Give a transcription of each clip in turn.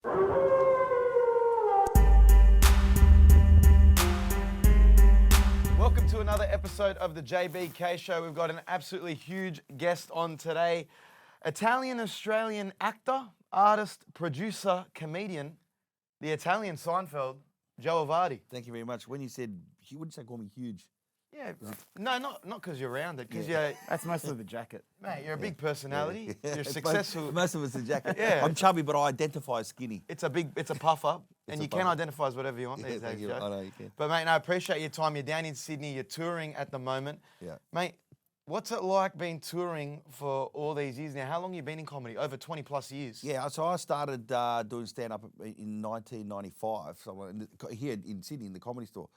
Welcome to another episode of the JBK Show. We've got an absolutely huge guest on today. Italian-Australian actor, artist, producer, comedian, the Italian Seinfeld, Joe Avati. Thank you very much. When you said, what did you say, call me huge? Yeah, no, not because you're rounded, because That's mostly the jacket. mate, you're a big personality. Yeah. You're successful. Most of it's a jacket. Yeah. I'm chubby, but I identify as skinny. It's a puff up, and a you puff can up. identify as whatever you want these Thank days, you. Joe. I know you can. But mate, no, I appreciate your time. You're down in Sydney. You're touring at the moment. Yeah. Mate, what's it like being touring for all these years now? How long have you been in comedy? Over 20 plus years. Yeah, so I started doing stand-up in 1995, so here in Sydney in the Comedy Store.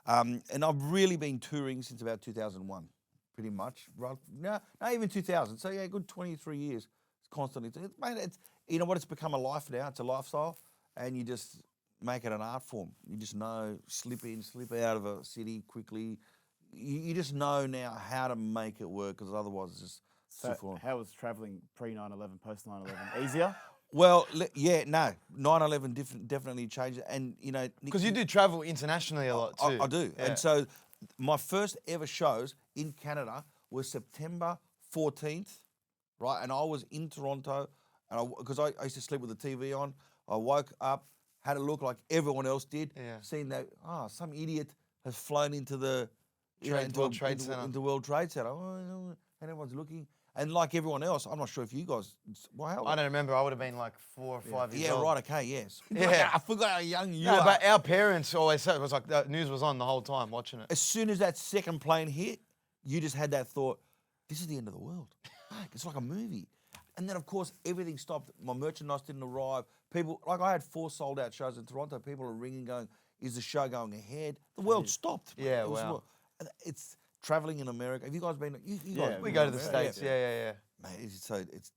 And I've really been touring since about 2001, pretty much. Right? No, even 2000. So yeah, a good 23 years. It's constantly. Mate, it's, you know what? It's become a life now. It's a lifestyle, and you just make it an art form. You just know, slip in, slip out of a city quickly. You just know now how to make it work, because otherwise it's just So too far. how was travelling pre-9/11, post-9/11? Easier? Well, yeah, no. 9/11 definitely changed it. And, you know... Because you do travel internationally a lot too. I do. Yeah. And so my first ever shows in Canada was September 14th, right? And I was in Toronto, and because I used to sleep with the TV on. I woke up, had a look like everyone else did, seeing that, some idiot has flown into the... World Trade Center. Into World Trade Center. And everyone's looking. And like everyone else, I'm not sure if you guys... Well, I don't remember. I would have been like 4 or 5 years old. Yeah, right, okay, yes. Yeah. I forgot how young you No, are. but our parents always said it was like the news was on the whole time watching it. As soon as that second plane hit, you just had that thought, this is the end of the world. It's like a movie. And then, of course, everything stopped. My merchandise didn't arrive. People, like I had 4 sold-out shows in Toronto. People are ringing going, is the show going ahead? The world stopped. Yeah, It was wow. It's traveling in America. Have you guys been? You guys We been go to to the America? States. Yeah. Mate, it's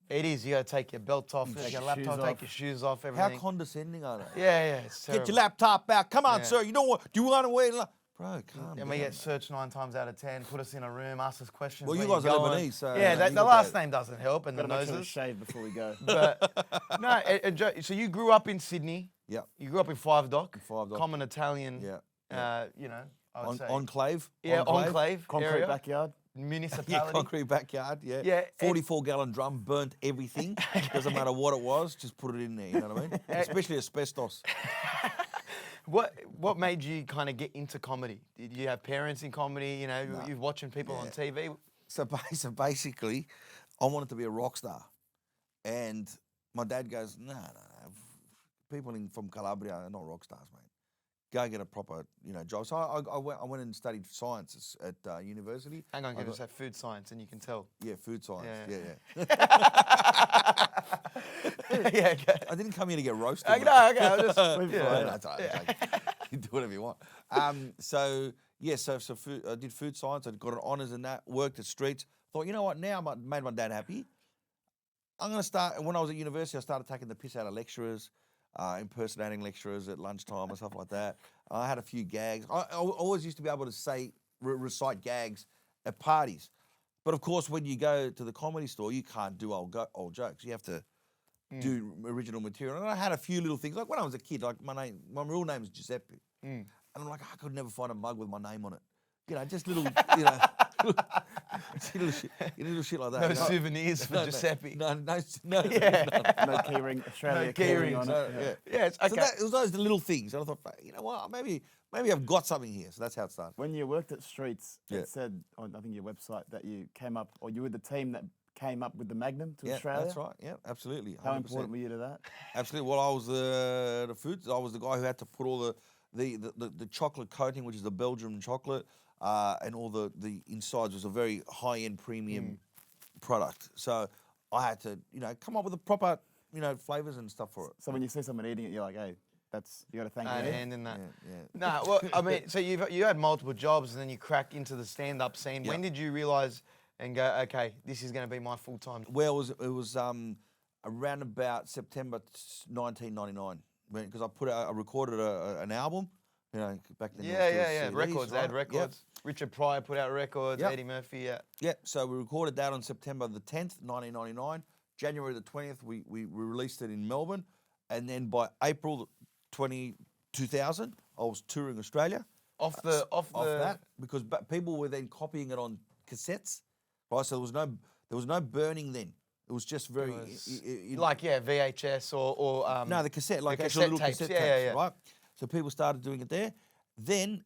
It is. You got to take your belt off, take your your laptop, shoes take off. your shoes off, how everything. condescending are they? Yeah. It's Get your terrible. laptop out. Come on, Yeah. sir. You know what? Do you want to wear? Bro, calm And we down. get searched 9 times out of 10, put us in a room, ask us questions. Well, where you guys are going. Lebanese, so, yeah, you the got last that. name doesn't help, and the Gotta make sure we noses. shave before we go. But no, and Joe, so you grew up in Sydney. Yep. You grew up in Five Dock. Five Dock. Common Italian. Yeah. You know, I would say. Enclave. Yeah, enclave. Concrete area, backyard. Municipality. Yeah, concrete backyard. Yeah. Yeah, 44-gallon drum, burnt everything. Doesn't matter what it was, just put it in there. You know what I mean? Especially asbestos. What made you kind of get into comedy? Did you have parents in comedy? You know, No. you're watching people on TV. So basically, I wanted to be a rock star, and my dad goes, no. People from Calabria are not rock stars, mate. Go get a proper, job. So I went and studied science at university. Hang on, can I say food science, and you can tell. Yeah, food science. Yeah. Yeah. Yeah. Okay. I didn't come here to get roasted. Okay, mate. I'll just. No, yeah. that's all right. You do whatever you want. So food, I did food science. I got an honours in that. Worked at streets. Thought, you know what? Now I made my dad happy. I'm going to start. When I was at university, I started taking the piss out of lecturers, impersonating lecturers at lunchtime and stuff like that. I had a few gags. I always used to be able to recite gags at parties. But of course, when you go to the Comedy Store, you can't do old jokes. You have to do original material. And I had a few little things. Like when I was a kid, like my real name is Giuseppe. And I'm like, I could never find a mug with my name on it. Just little, little shit like that. No souvenirs for Giuseppe. No. Yeah. No keyring. Australia No keyring keyrings, on No, it. yeah. Yeah, it's okay. So it was those little things. And I thought, you know what, maybe I've got something here. So that's how it started. When you worked at Streets, Yeah. it said on, I think, your website that you came up, or you were the team that came up with the Magnum to Yeah, Australia. that's right. Yeah, absolutely. How 100%. important were you to that? Absolutely. Well, I was the food. I was the guy who had to put all the chocolate coating, which is the Belgian chocolate, and all the insides was a very high-end premium product. So I had to, come up with the proper, flavors and stuff for it. So when you see someone eating it, you're like, hey, you got to thank I had me. a hand in that. Yeah. No, well, I mean, so you had multiple jobs, and then you cracked into the stand-up scene. When did you realise and go, okay, this is going to be my full-time? Well, it was around about September 1999 because I recorded an album. Back then. Yeah. CDs, Records, they had right? records. Richard Pryor put out records. Yep. Eddie Murphy. Yeah. Yep. So we recorded that on September the 10th, 1999. January the 20th, we released it in Melbourne. And then by April 2000, I was touring Australia. Off Off that, because people were then copying it on cassettes, right? So there was no burning then. It was just very VHS or no, the cassette, like the actual cassette little tapes. cassette Yeah, tapes, yeah. right? So people started doing it there. Then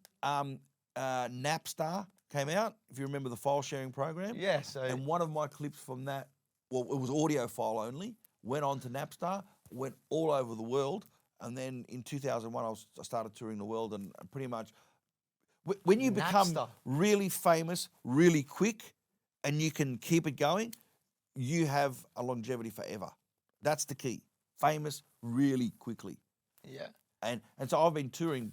Napster came out, if you remember the file sharing program. Yeah, so And one of my clips from that, well, it was audio file only, went on to Napster, went all over the world. And then in 2001, I started touring the world, and pretty much when you become Napster. really famous, really quick, and you can keep it going, you have a longevity forever. That's the key. Famous really quickly. yeah. And so I've been touring,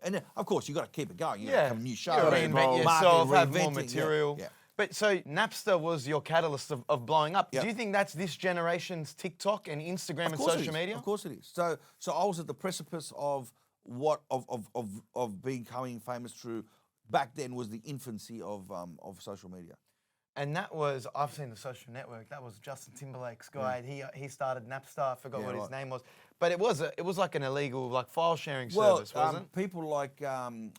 and of course you got to keep it going. You Yeah, have a new show, you gotta reinvent evolve. yourself, have more reinventing, material. Yeah. But so Napster was your catalyst of blowing up. Yep. Do you think that's this generation's TikTok and Instagram and social media? Of course it is. So I was at the precipice of becoming famous through. Back then was the infancy of social media. And that was, I've seen the Social Network. That was Justin Timberlake's guy. He started Napster. I forgot Yeah, what his right. name was. But it was like an illegal file sharing service, wasn't it? People like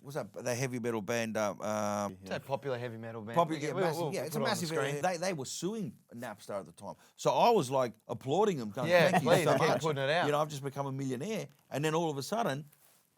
what's that? The heavy metal band. It's a popular heavy metal band. Probably, yeah, We'll- massive, we'll yeah, it's put a it on the massive. screen. They were suing Napster at the time, so I was like applauding them. Going, Yeah, thank please, you so keep much. putting it out. You know, I've just become a millionaire, and then all of a sudden,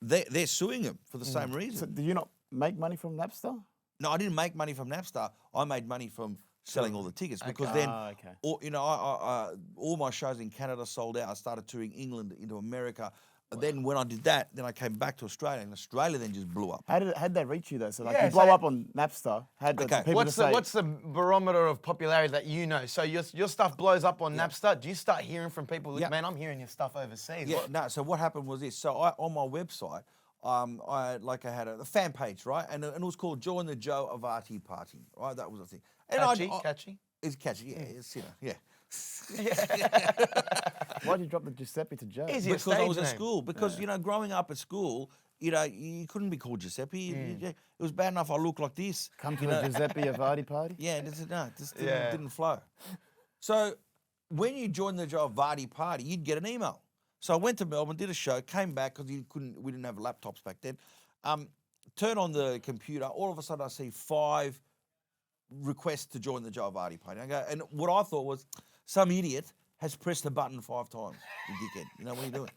they're suing them for the same reason. So did you not make money from Napster? No, I didn't make money from Napster. I made money from selling all the tickets because then, okay. all my shows in Canada sold out. I started touring England into America. Then when I did that, then I came back to Australia, and Australia then just blew up. How'd they reach you though? So like Yeah, you blow so- up on Napster. How'd the Okay. people What's just the say, what's the barometer of popularity that you know? So your stuff blows up on Napster. Do you start hearing from people? Yeah. Man, I'm hearing your stuff overseas. Yeah, What- no. So what happened was this. So on my website, I had a fan page, right, and it was called Join the Joe Avati Party, right? That was the thing. And Catchy. It's catchy, yeah. It's yeah. why'd you drop the Giuseppe to Joe? Easy. Your Because I was stage at name. school. Because growing up at school, you couldn't be called Giuseppe. It was bad enough I looked like this. Come to the Giuseppe Avati party? Yeah, it just Yeah. didn't flow. So when you joined the Joe Avati party, you'd get an email. So I went to Melbourne, did a show, came back because we didn't have laptops back then. Turn on the computer. All of a sudden, I see 5 requests to join the Joe Avati party. And what I thought was, some idiot has pressed the button 5 times. You dickhead. You know, what are you doing?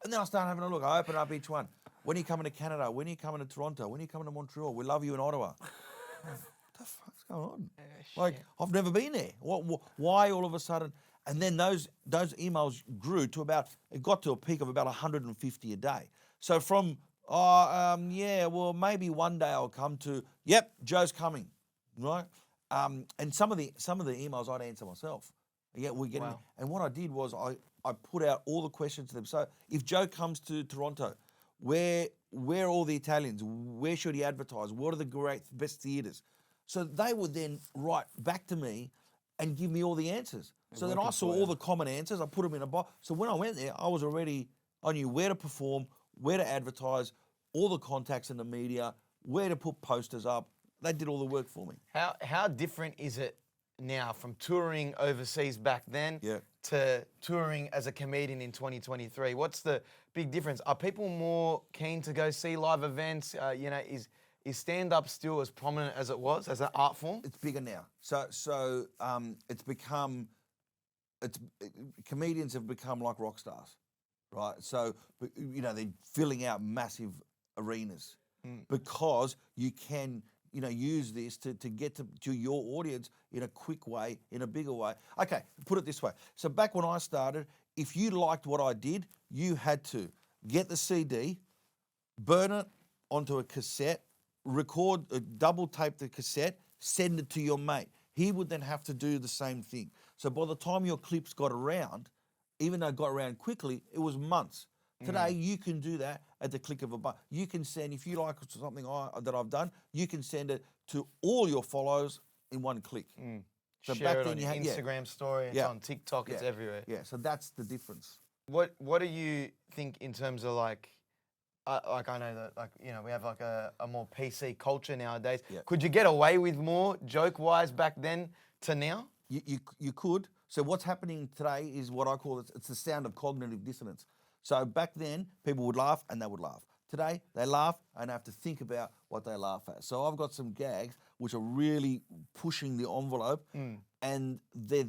And then I started having a look. I open up each one. When are you coming to Canada? When are you coming to Toronto? When are you coming to Montreal? We love you in Ottawa. What the fuck's going on? Like, I've never been there. Why all of a sudden? And then those emails grew to it got to a peak of about 150 a day. So from, maybe one day I'll come to, yep, Joe's coming, right? And some of the emails I'd answer myself. Yeah, we're getting. Wow. And what I did was I put out all the questions to them. So if Joe comes to Toronto, where are all the Italians? Where should he advertise? What are the best theatres? So they would then write back to me and give me all the answers. So then I saw all the common answers. I put them in a box. So when I went there, I knew where to perform, where to advertise, all the contacts in the media, where to put posters up. They did all the work for me. How different is it now from touring overseas back then to touring as a comedian in 2023? What's the big difference? Are people more keen to go see live events? Is stand-up still as prominent as it was as an art form? It's bigger now. So it's become. Comedians have become like rock stars, right? So they're filling out massive arenas because you can use this to get to your audience in a quick way, in a bigger way. Okay, put it this way. So back when I started, if you liked what I did, you had to get the CD, burn it onto a cassette, record, double tape the cassette, send it to your mate. He would then have to do the same thing. So by the time your clips got around, even though it got around quickly, it was months. Today, you can do that at the click of a button. You can send, if you like something that I've done, you can send it to all your followers in one click. So Share it on your Instagram story, it's on TikTok, it's everywhere. Yeah, so that's the difference. What do you think in terms of I know that we have a more PC culture nowadays. Yeah. Could you get away with more joke-wise back then to now? You could. So what's happening today is what I call it's the sound of cognitive dissonance. So back then, people would laugh and they would laugh. Today, they laugh and have to think about what they laugh at. So I've got some gags which are really pushing the envelope, and they're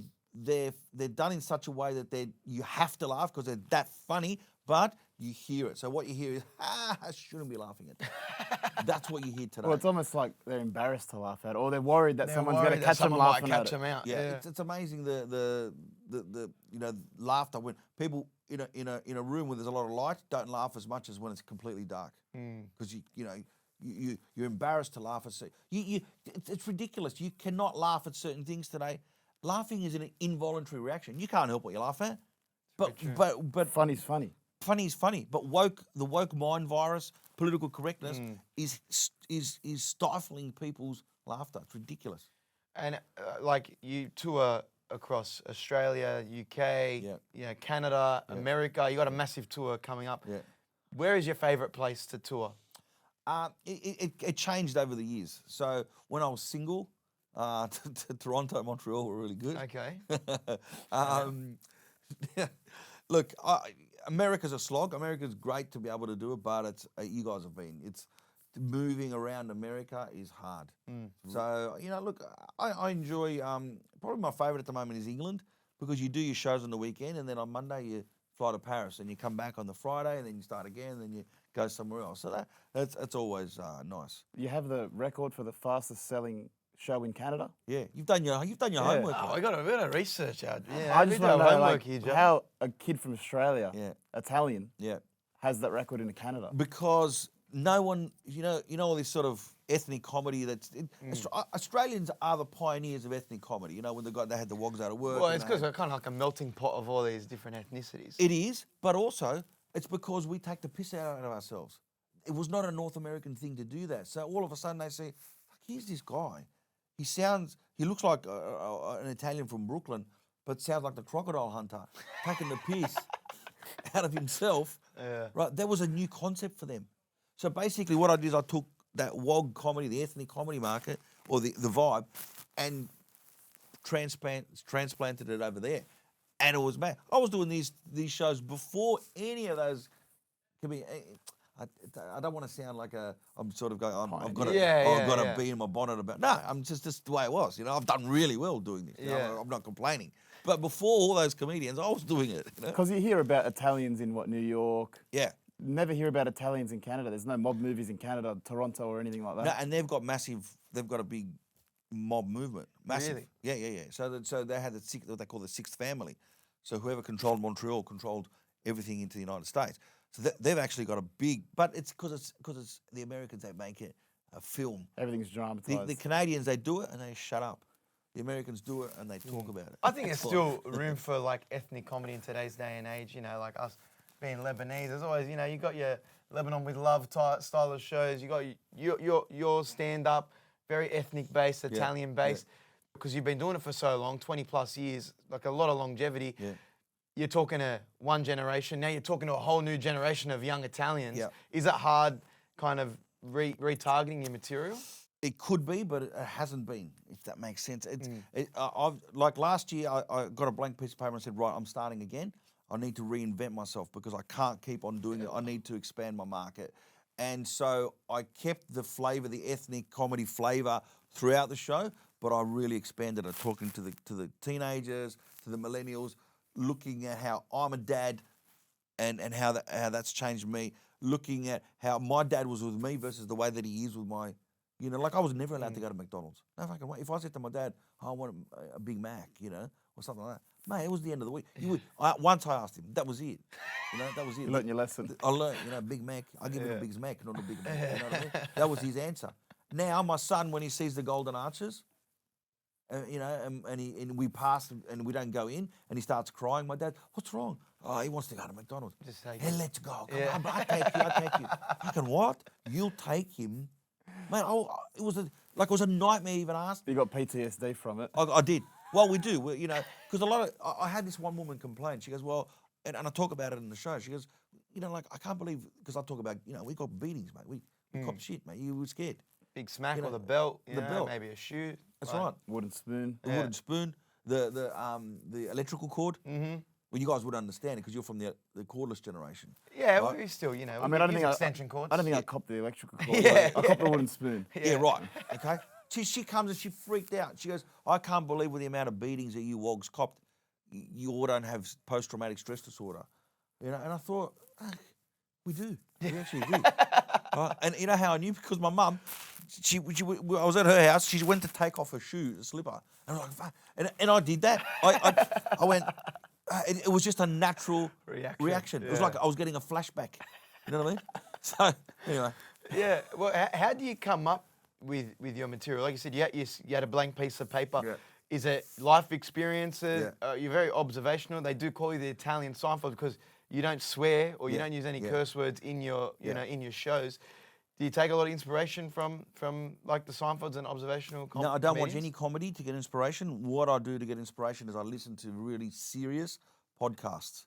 done in such a way that you have to laugh because they're that funny, but you hear it. So what you hear is, I shouldn't be laughing at that. That's what you hear today. Well, it's almost like they're embarrassed to laugh at, or they're worried that They're someone's worried going to that catch them someone might laughing catch at them it. out. Yeah, it's amazing the laughter when people in a room where there's a lot of light don't laugh as much as when it's completely dark because you're embarrassed to laugh at. It's ridiculous. You cannot laugh at certain things today. Laughing is an involuntary reaction. You can't help what you laugh at. But Funny's funny. funny is funny. But the woke mind virus, political correctness is stifling people's laughter. It's ridiculous. And like you tour across Australia, UK, Canada, America. You got a massive tour coming up. Yeah. Where is your favourite place to tour? It changed over the years. So when I was single, Toronto, Montreal were really good. Okay. Look, America's a slog. America's great to be able to do it, but it's you guys have been. It's moving around America is hard. So look, I enjoy. Probably my favourite at the moment is England because you do your shows on the weekend, and then on Monday you fly to Paris, and you come back on the Friday, and then you start again, and then you go somewhere else. So that's always nice. You have the record for the fastest selling show in Canada. Yeah, you've done your homework. Oh, we got a bit of research out. Yeah, I just want to know homework here, Joe. how a kid from Australia, Yeah. Italian, Yeah, has that record in Canada. because no one, all this sort of ethnic comedy. Australians are the pioneers of ethnic comedy. When they had the wogs out of work. Well, it's because we're kind of like a melting pot of all these different ethnicities. It is, but also it's because we take the piss out of ourselves. It was not a North American thing to do that. So all of a sudden they say, "Fuck, here's this guy. He looks like an Italian from Brooklyn, but sounds like the crocodile hunter, taking the piss out of himself." Yeah. Right, that was a new concept for them. So basically, what I did is I took that wog comedy, the ethnic comedy market, or the vibe, and transplanted it over there, and it was mad. I was doing these shows before any of those. I don't want to sound like I'm sort of going. I've got to be in my bonnet about. No, I'm just the way it was. I've done really well doing this. I'm not complaining. But before all those comedians, I was doing it. Because you hear about Italians in New York. Yeah. Never hear about Italians in Canada. There's no mob movies in Canada, Toronto, or anything like that. No, and they've got a big mob movement. Massive. Really? Yeah. So they had what they call the sixth family. So whoever controlled Montreal controlled everything into the United States. So they've actually got a big, but it's because it's the Americans that make it a film. Everything's dramatized. The Canadians, they do it and they shut up. The Americans do it and they talk about it. I think there's still room for like ethnic comedy in today's day and age. Like us being Lebanese, there's always you got your Lebanon with Love style of shows. You got your stand up, very ethnic based, Italian based, because you've been doing it for so long, 20 plus years, like a lot of longevity. Yeah. You're talking to one generation. Now you're talking to a whole new generation of young Italians. Yeah. Is it hard kind of retargeting your material? It could be, but it hasn't been, if that makes sense. Like last year, I got a blank piece of paper and said, right, I'm starting again. I need to reinvent myself because I can't keep on doing it. I need to expand my market. And so I kept the flavour, the ethnic comedy flavour throughout the show, but I really expanded it, talking to the teenagers, to the millennials, looking at how I'm a dad and how that's changed me, looking at how my dad was with me versus the way that he is with my, like I was never allowed to go to McDonald's. No fucking way. If I said to my dad, I want a Big Mac, or something like that, mate, it was the end of the week. Once I asked him, that was it. That was it. You learnt your lesson. I learned, Big Mac. I give him a Big Mac, not a Big Mac. You know what I mean? That was his answer. Now my son, when he sees the Golden Arches, and we pass and we don't go in, and he starts crying. My dad, what's wrong? Oh, he wants to go to McDonald's. Just take hey, it. let's go. Come on, I take you. Fucking what? You'll take him, mate. It was a nightmare even asking. You got PTSD from it. I did. Well, we do. Because I had this one woman complain. She goes, well, and I talk about it in the show. She goes, I can't believe, because I talk about, we got beatings, mate. We copped shit, mate. You were scared. Big smack or the belt, belt. maybe a shoe. That's right. Wooden spoon. The wooden spoon, the electrical cord. Mm-hmm. Well, you guys would understand it because you're from the cordless generation. Yeah, right? we still, you know, I mean, I don't think extension cords. I don't think I copped the electrical cord. Yeah, I copped the wooden spoon. Yeah, right. Okay. She comes and she freaked out. She goes, I can't believe with the amount of beatings that you wogs copped, you all don't have post-traumatic stress disorder. You know, and I thought, we do. We actually do. Right? And you know how I knew? Because my mum, I was at her house. She went to take off her shoe, the slipper, and I was like, fuck. And I did that. I went. It was just a natural reaction. It was like I was getting a flashback. You know what I mean? So anyway. Yeah. Well, how do you come up with your material? Like you said, you had a blank piece of paper. Yeah. Is it life experiences? Yeah. You're very observational. They do call you the Italian Seinfeld because you don't swear or you don't use any curse words in your you know in your shows. Do you take a lot of inspiration from like the Seinfelds and observational comedians? No, I don't watch any comedy to get inspiration. What I do to get inspiration is I listen to really serious podcasts.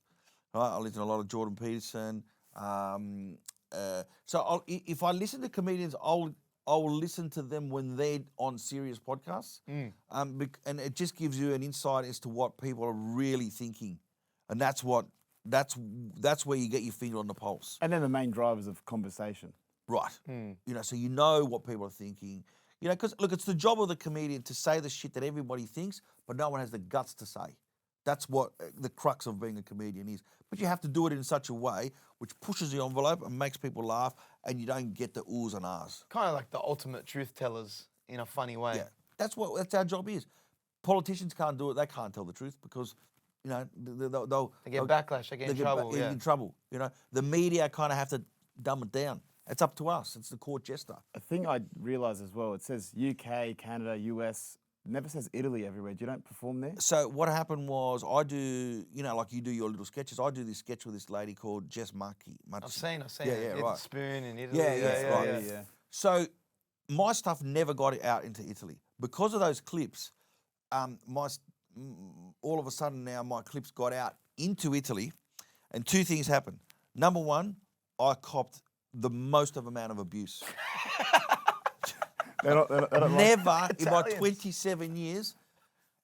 Right? I listen to a lot of Jordan Peterson. If I listen to comedians, I'll listen to them when they're on serious podcasts. And it just gives you an insight as to what people are really thinking, and that's where you get your finger on the pulse. And then the main drivers of conversation. Right. You know, so you know what people are thinking. You know, because look, it's the job of the comedian to say the shit that everybody thinks, but no one has the guts to say. That's what the crux of being a comedian is. But you have to do it in such a way which pushes the envelope and makes people laugh, and you don't get the oohs and ahs. Kind of like the ultimate truth tellers in a funny way. Yeah, that's our job is. Politicians can't do it. They can't tell the truth because, you know, They get backlash. They get in trouble. They get in trouble. You know, the media kind of have to dumb it down. It's up to us. It's the court jester. A thing I realised as well, it says UK, Canada, US, never says Italy everywhere. You don't perform there? So what happened was I do, you know, like you do your little sketches. I do this sketch with this lady called Jess Markey. I've seen Yeah, it. right. The spoon in Italy. Yeah. So my stuff never got out into Italy. Because of those clips, all of a sudden now my clips got out into Italy, and two things happened. Number one, I copped the most amount of abuse. They don't Never in my Italians. 27 years.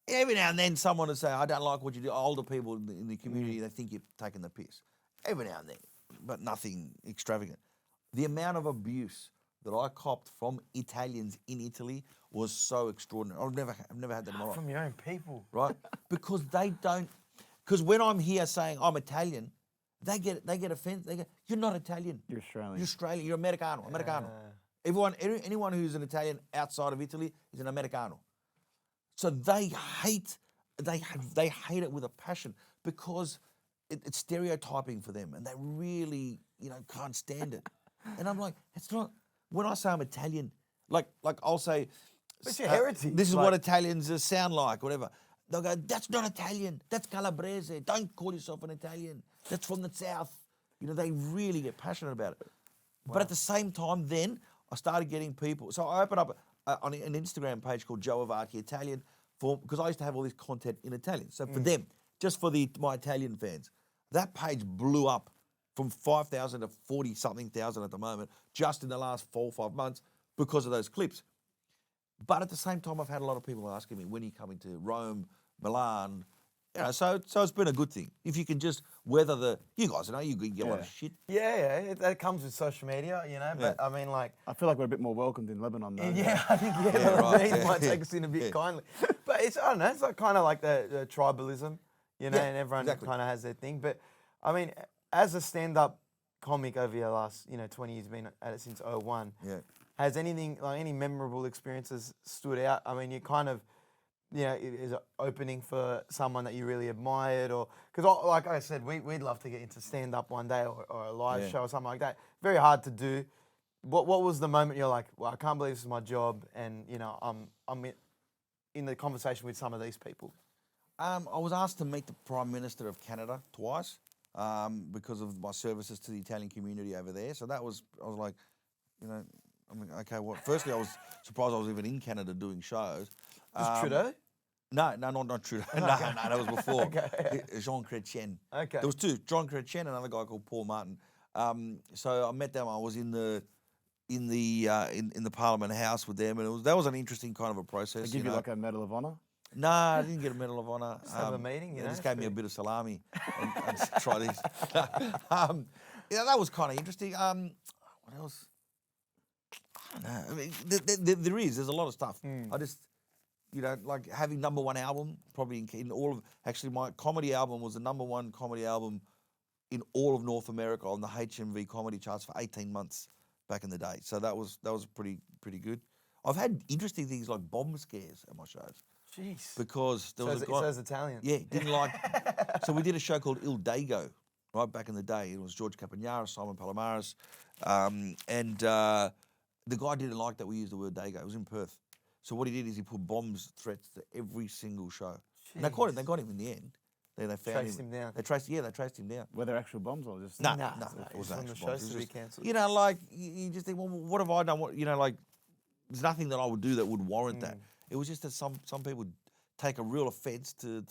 Every now and then someone will say, I don't like what you do. Older people in the community, they think you're taking the piss. Every now and then, but nothing extravagant. The amount of abuse that I copped from Italians in Italy was so extraordinary. I've never had that in my life. From your own people. Right? Because they don't. Because when I'm here saying I'm Italian, they get offended. They go, "You're not Italian. You're Australian. You're Australian. You're Americano. Anyone who's an Italian outside of Italy is an Americano. So they hate it with a passion because it's stereotyping for them, and they really can't stand it. And I'm like, it's not. When I say I'm Italian, like I'll say, It's your heritage. This is what Italians sound like, whatever. They'll go, that's not Italian. That's Calabrese. Don't call yourself an Italian. That's from the south. They really get passionate about it. Wow. But at the same time, then I started getting people. So I opened up on an Instagram page called Joe Avati Italian because I used to have all this content in Italian. So for them, just for my Italian fans, that page blew up from 5,000 to 40-something thousand at the moment, just in the last 4 or 5 months because of those clips. But at the same time, I've had a lot of people asking me, when are you coming to Rome, Milan? So it's been a good thing. If you can just weather you guys know, you get a lot of shit. Yeah, that comes with social media, but I mean, like... I feel like we're a bit more welcomed in Lebanon, though. Yeah, I think, they might take us in a bit kindly. But it's, I don't know, it's like kind of like the tribalism, and everyone kind of has their thing. But, I mean, as a stand-up comic over your last, 20 years, been at it since 2001, has anything, like any memorable experiences stood out? I mean, you kind of... is it opening for someone that you really admired, or because, like I said, we'd love to get into stand up one day or a live show or something like that. Very hard to do. What was the moment you're like, well, I can't believe this is my job, and I'm in the conversation with some of these people? I was asked to meet the Prime Minister of Canada twice because of my services to the Italian community over there. So I was like, I mean, okay, what? Firstly, I was surprised I was even in Canada doing shows. Was Trudeau? No, not Trudeau. No, that was before. Jean Chrétien. Okay. There was two, John Chrétien and another guy called Paul Martin. So I met them. I was in the Parliament House with them, and that was an interesting kind of a process. They give you like a Medal of Honor? No, I didn't get a Medal of Honor. Just have a meeting, you They know, just gave me a free. bit of salami and just try this. Yeah, that was kind of interesting. What else? I don't know. I mean, there's a lot of stuff. I just, like having #1 album, probably in all of, actually my comedy album was the #1 comedy album in all of North America on the HMV comedy charts for 18 months back in the day. So that was pretty good. I've had interesting things like bomb scares at my shows Jeez. because there was a guy. So it's Italian. Yeah, didn't like. So we did a show called Il Dago, right back in the day. It was George Campagnara, Simon Palomares, and the guy didn't like that we used the word Dago. It was in Perth. So what he did is he put bombs threats to every single show. And they caught him. They got him in the end. They found Traced him down. They traced him down. Were there actual bombs or just? No, No, it it's wasn't on the actual bombs. shows It to was be just, cancelled. like you just think, well, what have I done? What like, there's nothing that I would do that would warrant that. It was just that some people take a real offence to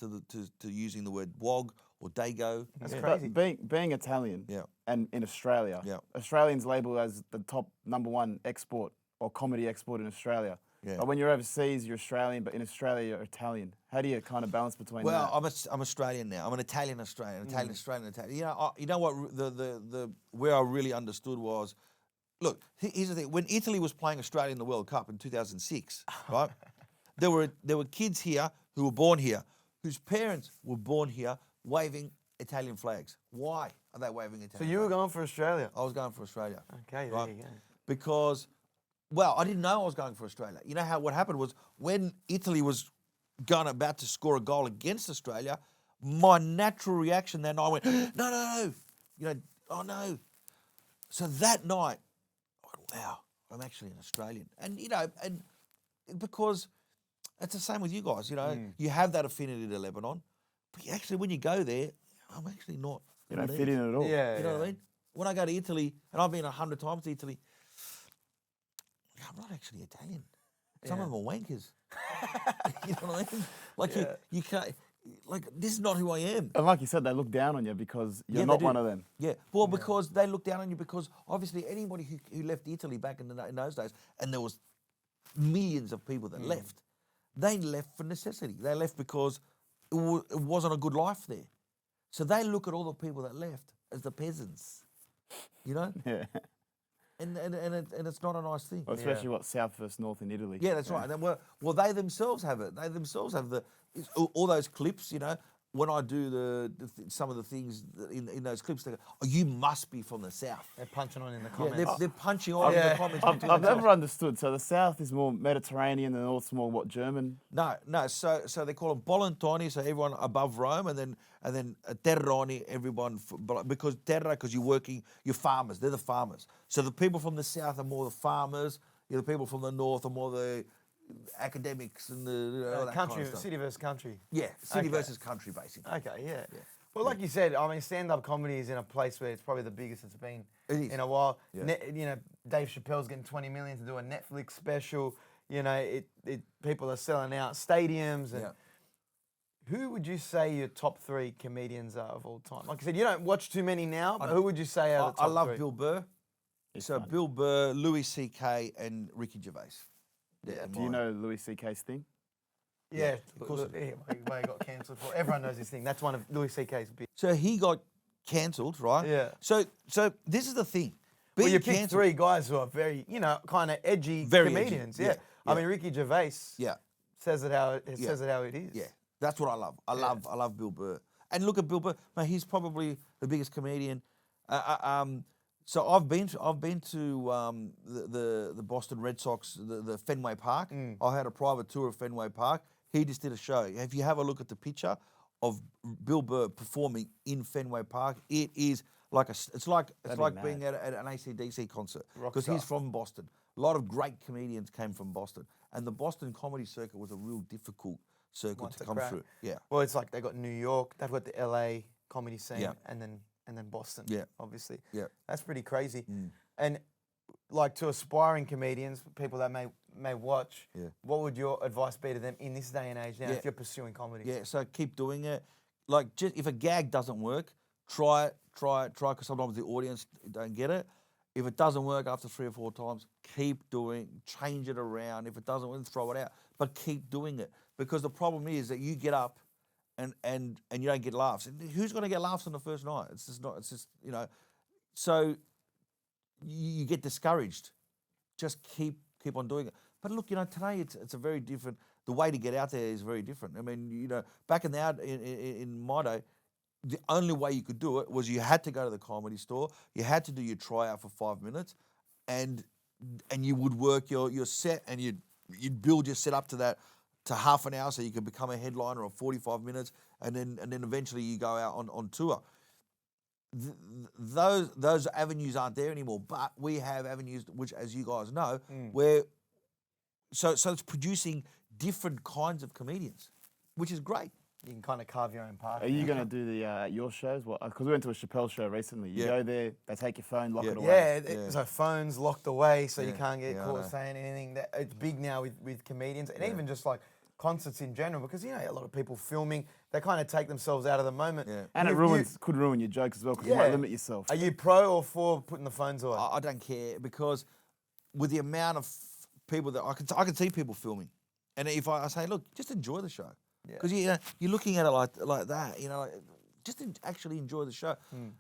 using the word wog or dago. That's Yeah. crazy. But being Italian Yeah. and in Australia, Yeah. Australians labelled as the top #1 export or comedy export in Australia. Yeah. But when you're overseas, you're Australian, but in Australia, you're Italian. How do you kind of balance between Well, that? I'm Australian now. I'm an Italian Australian. Italian. You know what? The where I really understood was, look. Here's the thing. When Italy was playing Australia in the World Cup in 2006, right? There were kids here who were born here, whose parents were born here, waving Italian flags. Why are they waving Italian? So you were going for Australia. I was going for Australia. Okay, there Right. you go. Because, well, I didn't know I was going for Australia. You know what happened was when Italy was about to score a goal against Australia, my natural reaction that night went, no, oh no. So that night, I went, wow, I'm actually an Australian. And, and because it's the same with you guys, you have that affinity to Lebanon, but actually when you go there, I'm actually not. You don't fit in at all. Yeah, You know what I mean? When I go to Italy, and I've been 100 times to Italy, I'm not actually Italian. Some of them are wankers. You know what I mean? Like you can't. Like this is not who I am. And like you said, they look down on you because you're Yeah, not they do. one of them. Yeah. Well, because they look down on you because obviously anybody who left Italy back in those days, and there was millions of people that left, they left for necessity. They left because it wasn't a good life there. So they look at all the people that left as the peasants. You know? Yeah. And it's not a nice thing. Well, especially what South versus North in Italy. Yeah, that's right. And well, they themselves have it. They themselves have all those clips. When I do some of the things in those clips, they go, "Oh, you must be from the South." They're punching on in the Yeah, comments. they're punching on in the comments. I've between themselves. never understood. So the South is more Mediterranean, and the North's more what, German? No. So they call them Bolantoni, so everyone above Rome, and then Terroni, everyone because you're farmers. They're the farmers. So the people from the south are more the farmers. The people from the north are more the academics and all that Country, kind of stuff. city versus country. Yeah, city Okay. versus country, basically. Okay, yeah. Well, like you said, I mean, stand-up comedy is in a place where it's probably the biggest it's been It is. in a while. Yeah. Dave Chappelle's getting 20 million to do a Netflix special. People are selling out stadiums. And Yeah. who would you say your top 3 comedians are of all time? Like I said, you don't watch too many now, but who would you say are the top I love 3? Bill Burr. He's So fun. Bill Burr, Louis C.K. and Ricky Gervais. Yeah. Do you know Louis C.K.'s thing? Yeah, of course I do. where he got cancelled for. Everyone knows this thing. That's one of Louis C.K.'s big. So he got cancelled, right? Yeah. So this is the thing. Well, Being you picked cancelled- 3 guys who are very, kind of edgy Very edgy, comedians. yeah, Yeah. I yeah. mean, Ricky Gervais Yeah. says it how it is. Yeah, that's what I love. I love Bill Burr. And look at Bill Burr. Mate, he's probably the biggest comedian. So I've been to the Boston Red Sox, the Fenway Park. I had a private tour of Fenway Park. He just did a show. If you have a look at the picture of Bill Burr performing in Fenway Park, it is like it's like being at an AC/DC concert because he's from Boston. A lot of great comedians came from Boston, and the Boston comedy circuit was a real difficult circuit One to to come crack. through. Yeah. Well, it's like they got New York, they've got the LA comedy scene, Yeah. and then Boston. Yeah. Obviously. Yeah. That's pretty crazy. And like to aspiring comedians, people that may watch, Yeah. what would your advice be to them in this day and age now if you're pursuing comedy? Yeah, so keep doing it. Like, just if a gag doesn't work, try it, because sometimes the audience don't get it. If it doesn't work after 3 or 4 times, keep doing, change it around. If it doesn't work, throw it out. But keep doing it. Because the problem is that you get up and you don't get laughs. And who's going to get laughs on the first night? It's just, so you get discouraged. Just keep on doing it. But look, today it's a very different, the way to get out there is very different. I mean, back in my day, the only way you could do it was you had to go to the comedy store, you had to do your tryout for 5 minutes, and you would work your set, and you'd build your set up to that, to half an hour, so you could become a headliner, or 45 minutes, and then eventually you go out on tour. Those avenues aren't there anymore, but we have avenues which, as you guys know, where so it's producing different kinds of comedians, which is great. You can kind of carve your own path. Are you going to do the your shows? Because we went to a Chappelle show recently. You go there, they take your phone, lock it away. So phones locked away, so you can't get caught saying anything. It's big now with comedians, and even just like concerts in general, because a lot of people filming, they kind of take themselves out of the moment. Yeah. And it could ruin your jokes as well, because you might limit yourself. Are you pro or for putting the phones away? I don't care, because with the amount of people that I can see people filming, and if I say, look, just enjoy the show. Because you're looking at it like that, just actually enjoy the show.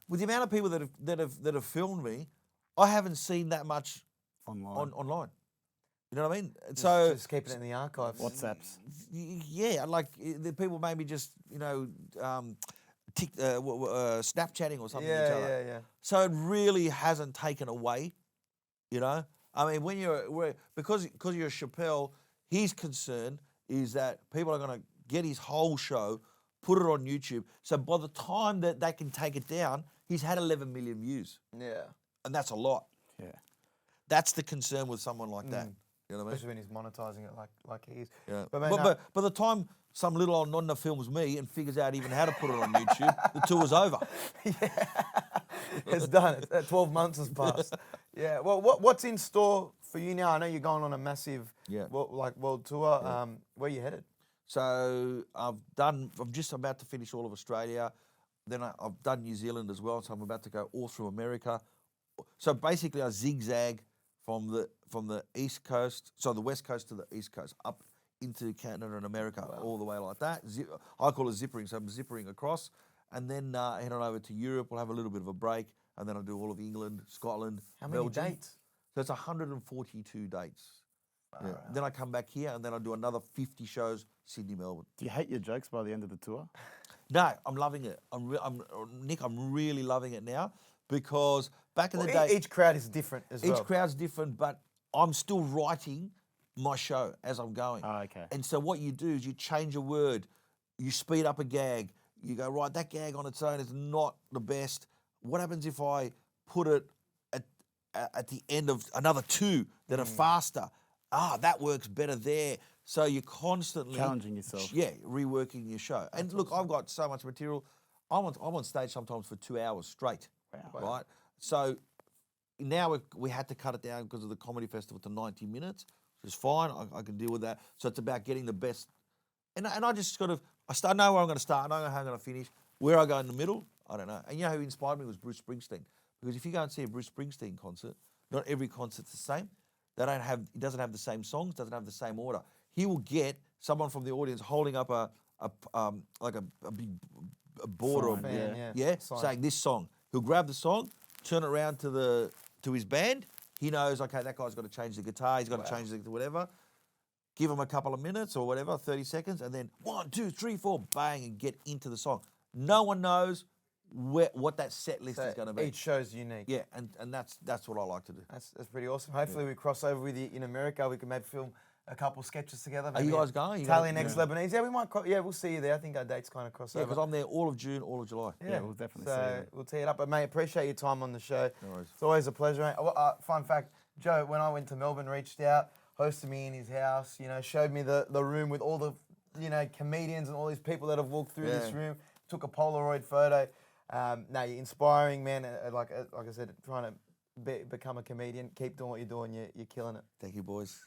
With the amount of people that have filmed me, I haven't seen that much online. You know what I mean? So just keeping it in the archives. WhatsApps. Yeah, like the people maybe just Snapchatting or something to each other. Yeah. So it really hasn't taken away. I mean, because you're a Chappelle, his concern is that people are going to get his whole show, put it on YouTube. So by the time that they can take it down, he's had 11 million views. Yeah. And that's a lot. Yeah. That's the concern with someone like that. You know what I mean? Especially when he's monetizing it like he is. Yeah. But, But by the time some little old nonna films me and figures out even how to put it on YouTube, the tour's over. It's done. 12 months has passed. Yeah. Well, what's in store for you now? I know you're going on a massive world tour. Where are you headed? So I'm just about to finish all of Australia. Then I've done New Zealand as well. So I'm about to go all through America. So basically I zigzag from the East Coast, so the West Coast to the East Coast, up into Canada and America, all the way like that. I call it zippering, so I'm zippering across, and then head on over to Europe. We'll have a little bit of a break, and then I'll do all of England, Scotland, How many Belgium. dates? So it's 142 dates. Yeah. Then I come back here, and then I'll do another 50 shows, Sydney, Melbourne. Do you hate your jokes by the end of the tour? No, I'm loving it. Nick, I'm really loving it now, because back in the day, each crowd is different as well. each crowd's different, but I'm still writing my show as I'm going. Oh, okay. And so what you do is you change a word, you speed up a gag, you go, right, that gag on its own is not the best. What happens if I put it at the end of another 2 that are faster? That works better there. So you're constantly Challenging yourself. Yeah, reworking your show. And look, I've got so much material. I'm on stage sometimes for 2 hours straight. Wow. Right? So now we had to cut it down because of the comedy festival to 90 minutes, which is fine. I can deal with that. So it's about getting the best. And I just sort of, I know where I'm going to start. I know how I'm going to finish. Where I go in the middle, I don't know. And you know who inspired me was Bruce Springsteen. Because if you go and see a Bruce Springsteen concert, not every concert's the same. He doesn't have the same songs, doesn't have the same order. He will get someone from the audience holding up a big board saying this song. He'll grab the song, turn it around to his band. He knows, okay, that guy's got to change the guitar, he's got to change the whatever. Give him a couple of minutes or whatever, 30 seconds, and then 1, 2, 3, 4, bang, and get into the song. No one knows what that set list is going to be. Each show's unique. Yeah, and that's what I like to do. That's pretty awesome. Hopefully we cross over with you in America. We can maybe film a couple sketches together. Are you guys going? Italian x Lebanese. Yeah, we might. We'll see you there. I think our dates kind of cross over. Yeah, because I'm there all of June, all of July. Yeah, we'll definitely see you. We'll tee it up. But mate, appreciate your time on the show. No worries. It's always a pleasure, mate. Fun fact, Joe, when I went to Melbourne, reached out, hosted me in his house, showed me the room with all the, comedians and all these people that have walked through this room, took a Polaroid photo. You're inspiring, man. Like I said, trying to become a comedian. Keep doing what you're doing. You're killing it. Thank you, boys.